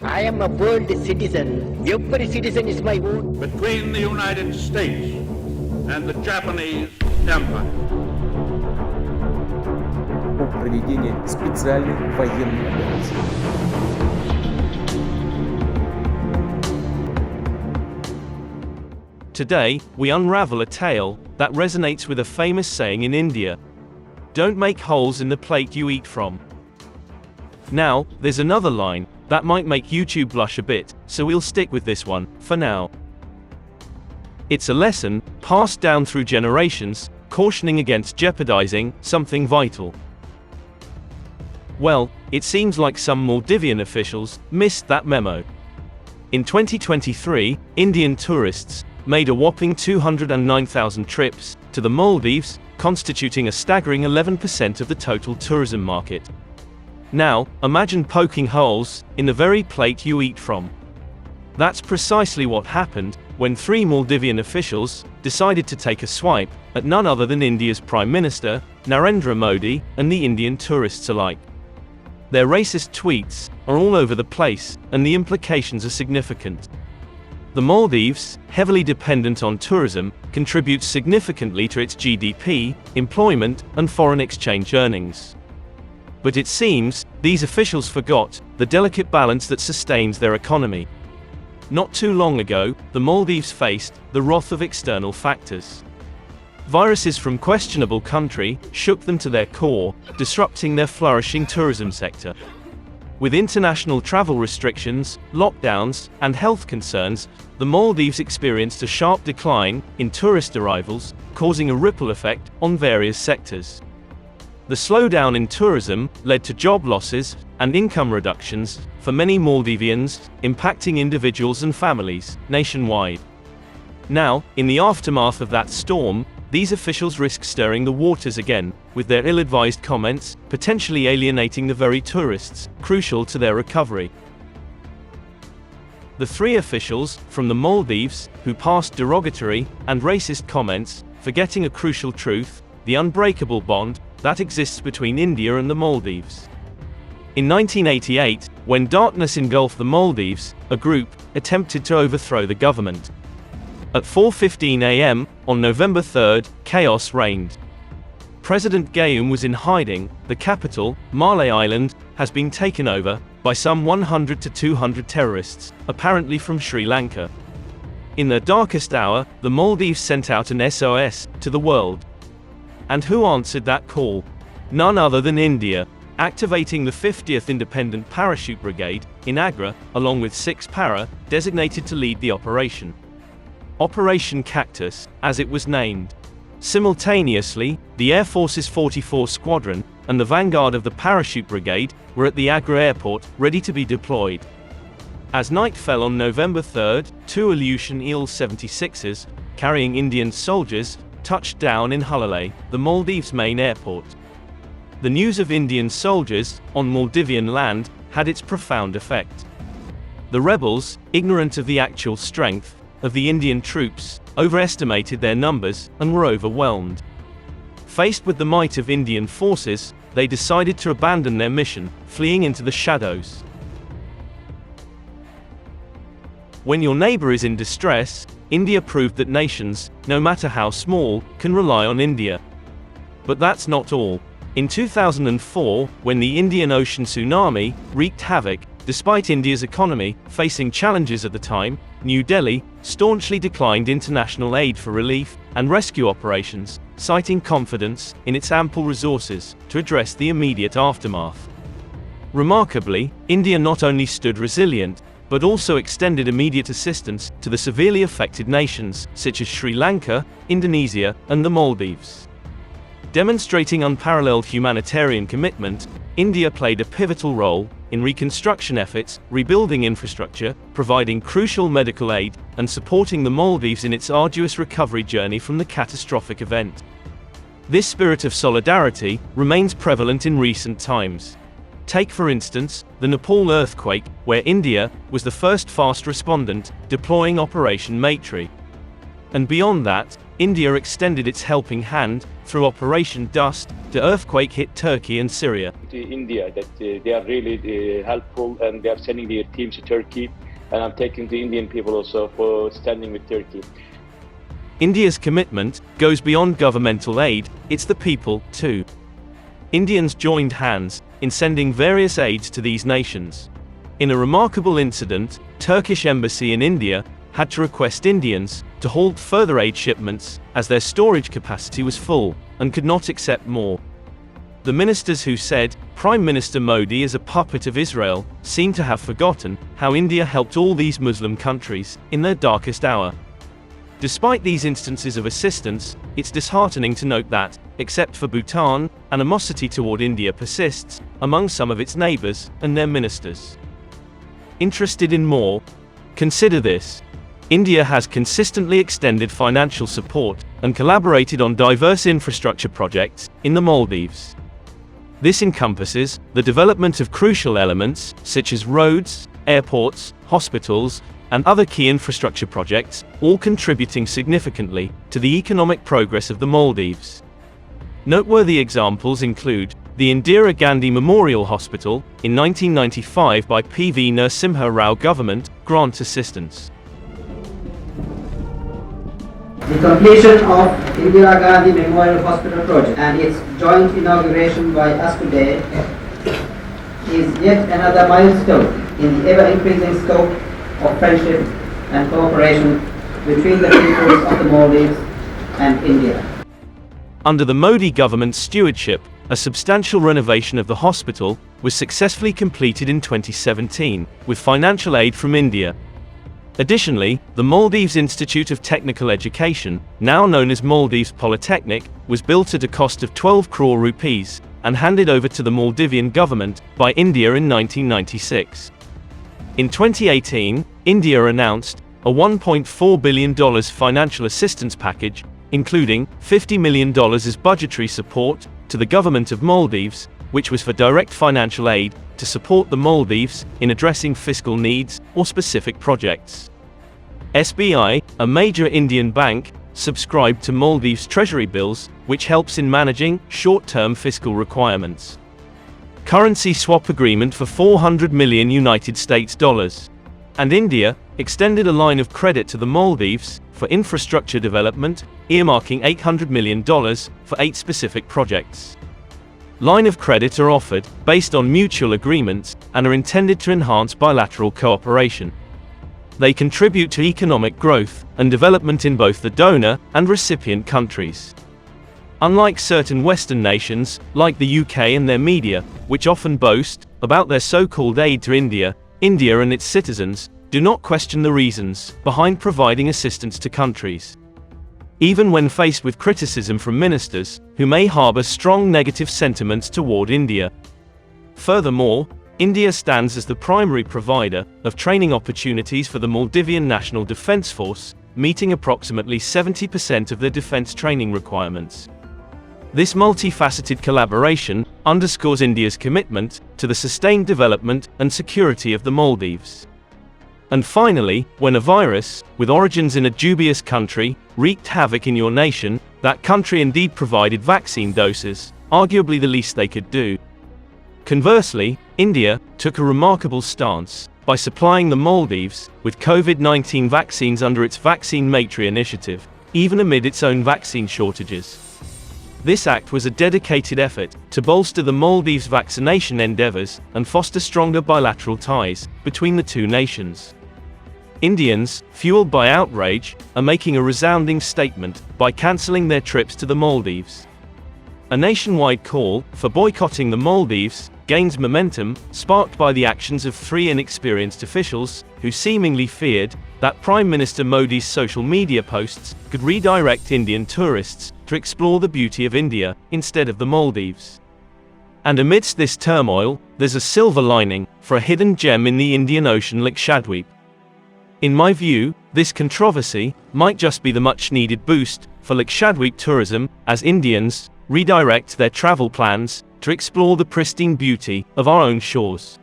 I am a world citizen. Every citizen is my own. Between the United States and the Japanese Empire. О проведении специальной военной операции. Today, we unravel a tale that resonates with a famous saying in India: "Don't make holes in the plate you eat from." Now, there's another line that might make YouTube blush a bit, so we'll stick with this one for now. It's a lesson passed down through generations, cautioning against jeopardizing something vital. Well, it seems like some Maldivian officials missed that memo. In 2023, Indian tourists made a whopping 209,000 trips to the Maldives, constituting a staggering 11% of the total tourism market. Now, imagine poking holes in the very plate you eat from. That's precisely what happened when three Maldivian officials decided to take a swipe at none other than India's Prime Minister, Narendra Modi, and the Indian tourists alike. Their racist tweets are all over the place, and the implications are significant. The Maldives, heavily dependent on tourism, contributes significantly to its GDP, employment, and foreign exchange earnings. But it seems these officials forgot the delicate balance that sustains their economy. Not too long ago, the Maldives faced the wrath of external factors. Viruses from questionable country shook them to their core, disrupting their flourishing tourism sector. With international travel restrictions, lockdowns, and health concerns, the Maldives experienced a sharp decline in tourist arrivals, causing a ripple effect on various sectors. The slowdown in tourism led to job losses and income reductions for many Maldivians, impacting individuals and families nationwide. Now, in the aftermath of that storm, these officials risk stirring the waters again, with their ill-advised comments potentially alienating the very tourists crucial to their recovery. The three officials from the Maldives who passed derogatory and racist comments, forgetting a crucial truth: the unbreakable bond that exists between India and the Maldives. In 1988, when darkness engulfed the Maldives, a group attempted to overthrow the government. At 4:15 a.m. on November 3, chaos reigned. President Gayoom was in hiding. The capital, Malay Island, has been taken over by some 100 to 200 terrorists, apparently from Sri Lanka. In their darkest hour, the Maldives sent out an SOS to the world. And who answered that call? None other than India, activating the 50th Independent Parachute Brigade in Agra, along with 6 para, designated to lead the operation. Operation Cactus, as it was named. Simultaneously, the Air Force's 44 Squadron and the vanguard of the Parachute Brigade were at the Agra airport, ready to be deployed. As night fell on November 3, 2 Aleutian Il-76s, carrying Indian soldiers, touched down in Hulale, the Maldives' main airport. The news of Indian soldiers on Maldivian land had its profound effect. The rebels, ignorant of the actual strength of the Indian troops, overestimated their numbers and were overwhelmed. Faced with the might of Indian forces, they decided to abandon their mission, fleeing into the shadows. When your neighbor is in distress, India proved that nations, no matter how small, can rely on India. But that's not all. In 2004, when the Indian Ocean tsunami wreaked havoc, despite India's economy facing challenges at the time, New Delhi staunchly declined international aid for relief and rescue operations, citing confidence in its ample resources to address the immediate aftermath. Remarkably, India not only stood resilient, but also extended immediate assistance to the severely affected nations, such as Sri Lanka, Indonesia, and the Maldives. Demonstrating unparalleled humanitarian commitment, India played a pivotal role in reconstruction efforts, rebuilding infrastructure, providing crucial medical aid, and supporting the Maldives in its arduous recovery journey from the catastrophic event. This spirit of solidarity remains prevalent in recent times. Take for instance, the Nepal earthquake, where India was the first fast respondent, deploying Operation Maitri. And beyond that, India extended its helping hand through Operation Dust. The earthquake hit Turkey and Syria. To India, that they are really helpful, and they are sending their teams to Turkey, and I'm taking the Indian people also for standing with Turkey. India's commitment goes beyond governmental aid, it's the people, too. Indians joined hands in sending various aids to these nations. In a remarkable incident, Turkish embassy in India had to request Indians to halt further aid shipments as their storage capacity was full and could not accept more. The ministers who said Prime Minister Modi is a puppet of Israel seem to have forgotten how India helped all these Muslim countries in their darkest hour. Despite these instances of assistance, it's disheartening to note that, except for Bhutan, animosity toward India persists among some of its neighbors and their ministers. Interested in more? Consider this. India has consistently extended financial support and collaborated on diverse infrastructure projects in the Maldives. This encompasses the development of crucial elements such as roads, airports, hospitals, and other key infrastructure projects, all contributing significantly to the economic progress of the Maldives. Noteworthy examples include the Indira Gandhi Memorial Hospital in 1995 by P.V. Narasimha Rao government grant assistance. The completion of Indira Gandhi Memorial Hospital project and its joint inauguration by us today is yet another milestone in the ever-increasing scope of friendship and cooperation between the peoples of the Maldives and India. Under the Modi government's stewardship, a substantial renovation of the hospital was successfully completed in 2017, with financial aid from India. Additionally, the Maldives Institute of Technical Education, now known as Maldives Polytechnic, was built at a cost of 12 crore rupees and handed over to the Maldivian government by India in 1996. In 2018, India announced a $1.4 billion financial assistance package, including $50 million as budgetary support to the government of Maldives, which was for direct financial aid to support the Maldives in addressing fiscal needs or specific projects. SBI, a major Indian bank, subscribed to Maldives treasury bills, which helps in managing short-term fiscal requirements. Currency swap agreement for $400 million United States dollars. And India extended a line of credit to the Maldives for infrastructure development, earmarking $800 million for 8 specific projects. Line of credit are offered based on mutual agreements and are intended to enhance bilateral cooperation. They contribute to economic growth and development in both the donor and recipient countries. Unlike certain Western nations, like the UK and their media, which often boast about their so-called aid to India, India and its citizens do not question the reasons behind providing assistance to countries. Even when faced with criticism from ministers who may harbor strong negative sentiments toward India. Furthermore, India stands as the primary provider of training opportunities for the Maldivian National Defense Force, meeting approximately 70% of their defense training requirements. This multifaceted collaboration underscores India's commitment to the sustained development and security of the Maldives. And finally, when a virus, with origins in a dubious country, wreaked havoc in your nation, that country indeed provided vaccine doses, arguably the least they could do. Conversely, India took a remarkable stance by supplying the Maldives with COVID-19 vaccines under its Vaccine Maitri initiative, even amid its own vaccine shortages. This act was a dedicated effort to bolster the Maldives' vaccination endeavors and foster stronger bilateral ties between the two nations. Indians, fueled by outrage, are making a resounding statement by cancelling their trips to the Maldives. A nationwide call for boycotting the Maldives gains momentum, sparked by the actions of 3 inexperienced officials who seemingly feared that Prime Minister Modi's social media posts could redirect Indian tourists to explore the beauty of India instead of the Maldives. And amidst this turmoil, there's a silver lining for a hidden gem in the Indian Ocean, Lakshadweep. In my view, this controversy might just be the much-needed boost for Lakshadweep tourism as Indians redirect their travel plans to explore the pristine beauty of our own shores.